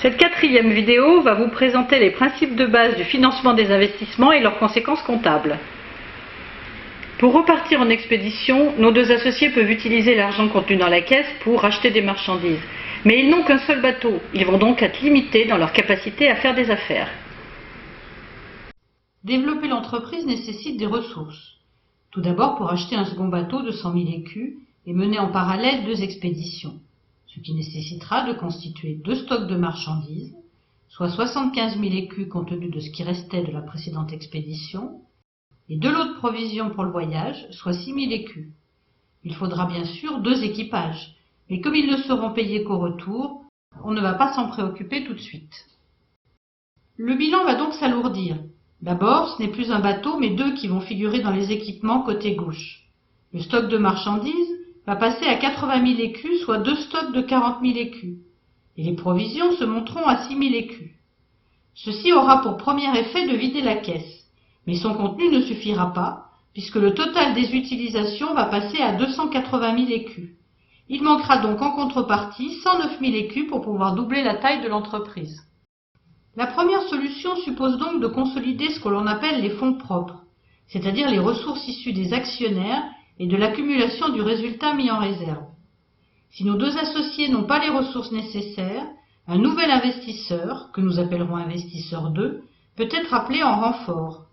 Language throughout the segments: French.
Cette quatrième vidéo va vous présenter les principes de base du financement des investissements et leurs conséquences comptables. Pour repartir en expédition, nos deux associés peuvent utiliser l'argent contenu dans la caisse pour acheter des marchandises. Mais ils n'ont qu'un seul bateau, ils vont donc être limités dans leur capacité à faire des affaires. Développer l'entreprise nécessite des ressources. Tout d'abord pour acheter un second bateau de 100 000 écus et mener en parallèle 2 expéditions, ce qui nécessitera de constituer 2 stocks de marchandises, soit 75 000 écus compte tenu de ce qui restait de la précédente expédition, et 2 lots de provisions pour le voyage, soit 6 000 écus. Il faudra bien sûr 2 équipages, mais comme ils ne seront payés qu'au retour, on ne va pas s'en préoccuper tout de suite. Le bilan va donc s'alourdir. D'abord, ce n'est plus un bateau, mais 2 qui vont figurer dans les équipements côté gauche. Le stock de marchandises va passer à 80 000 écus, soit 2 stocks de 40 000 écus. Et les provisions se monteront à 6 000 écus. Ceci aura pour premier effet de vider la caisse. Mais son contenu ne suffira pas, puisque le total des utilisations va passer à 280 000 écus. Il manquera donc en contrepartie 109 000 écus pour pouvoir doubler la taille de l'entreprise. La première solution suppose donc de consolider ce que l'on appelle les fonds propres, c'est-à-dire les ressources issues des actionnaires et de l'accumulation du résultat mis en réserve. Si nos deux associés n'ont pas les ressources nécessaires, un nouvel investisseur, que nous appellerons investisseur 2, peut être appelé en renfort.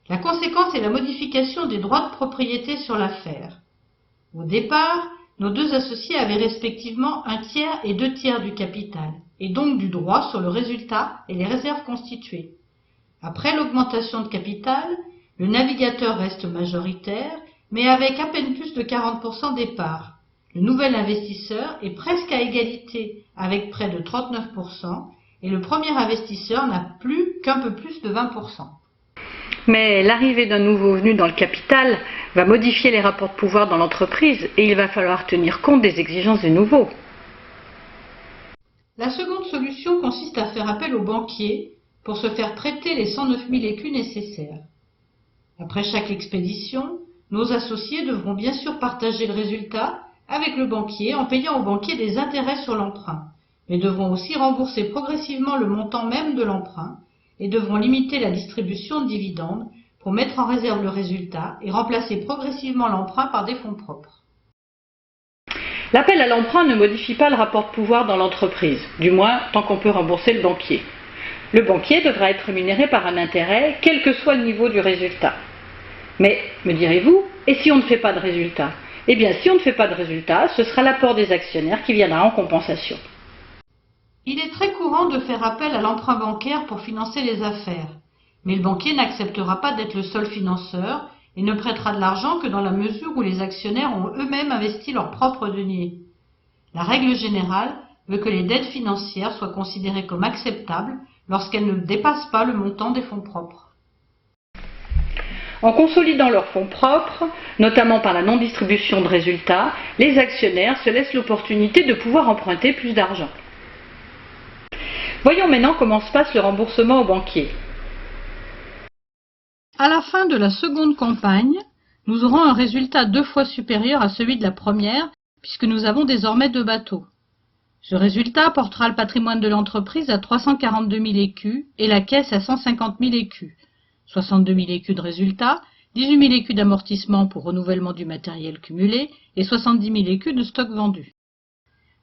La conséquence est la modification des droits de propriété sur l'affaire. Au départ, nos deux associés avaient respectivement 1/3 et 2/3 du capital, et donc du droit sur le résultat et les réserves constituées. Après l'augmentation de capital, le navigateur reste majoritaire, mais avec à peine plus de 40% des parts. Le nouvel investisseur est presque à égalité avec près de 39%, et le premier investisseur n'a plus qu'un peu plus de 20%. Mais l'arrivée d'un nouveau venu dans le capital va modifier les rapports de pouvoir dans l'entreprise et il va falloir tenir compte des exigences des nouveaux. La seconde solution consiste à faire appel au banquier pour se faire prêter les 109 000 écus nécessaires. Après chaque expédition, nos associés devront bien sûr partager le résultat avec le banquier en payant au banquier des intérêts sur l'emprunt, mais devront aussi rembourser progressivement le montant même de l'emprunt et devront limiter la distribution de dividendes pour mettre en réserve le résultat et remplacer progressivement l'emprunt par des fonds propres. L'appel à l'emprunt ne modifie pas le rapport de pouvoir dans l'entreprise, du moins tant qu'on peut rembourser le banquier. Le banquier devra être rémunéré par un intérêt, quel que soit le niveau du résultat. Mais, me direz-vous, et si on ne fait pas de résultat? Eh bien, si on ne fait pas de résultat, ce sera l'apport des actionnaires qui viendra en compensation. Il est très courant de faire appel à l'emprunt bancaire pour financer les affaires, mais le banquier n'acceptera pas d'être le seul financeur et ne prêtera de l'argent que dans la mesure où les actionnaires ont eux-mêmes investi leurs propres deniers. La règle générale veut que les dettes financières soient considérées comme acceptables lorsqu'elles ne dépassent pas le montant des fonds propres. En consolidant leurs fonds propres, notamment par la non-distribution de résultats, les actionnaires se laissent l'opportunité de pouvoir emprunter plus d'argent. Voyons maintenant comment se passe le remboursement au banquier. À la fin de la seconde campagne, nous aurons un résultat 2 fois supérieur à celui de la première, puisque nous avons désormais 2 bateaux. Ce résultat portera le patrimoine de l'entreprise à 342 000 écus et la caisse à 150 000 écus. 62 000 écus de résultat, 18 000 écus d'amortissement pour renouvellement du matériel cumulé et 70 000 écus de stock vendu.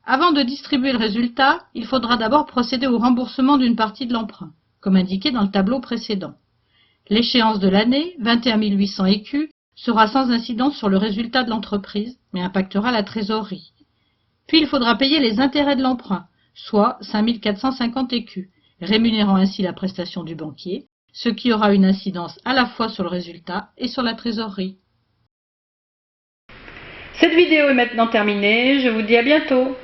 Avant de distribuer le résultat, il faudra d'abord procéder au remboursement d'une partie de l'emprunt, comme indiqué dans le tableau précédent. L'échéance de l'année, 21 800 écus, sera sans incidence sur le résultat de l'entreprise, mais impactera la trésorerie. Puis il faudra payer les intérêts de l'emprunt, soit 5 450 écus, rémunérant ainsi la prestation du banquier, ce qui aura une incidence à la fois sur le résultat et sur la trésorerie. Cette vidéo est maintenant terminée, je vous dis à bientôt.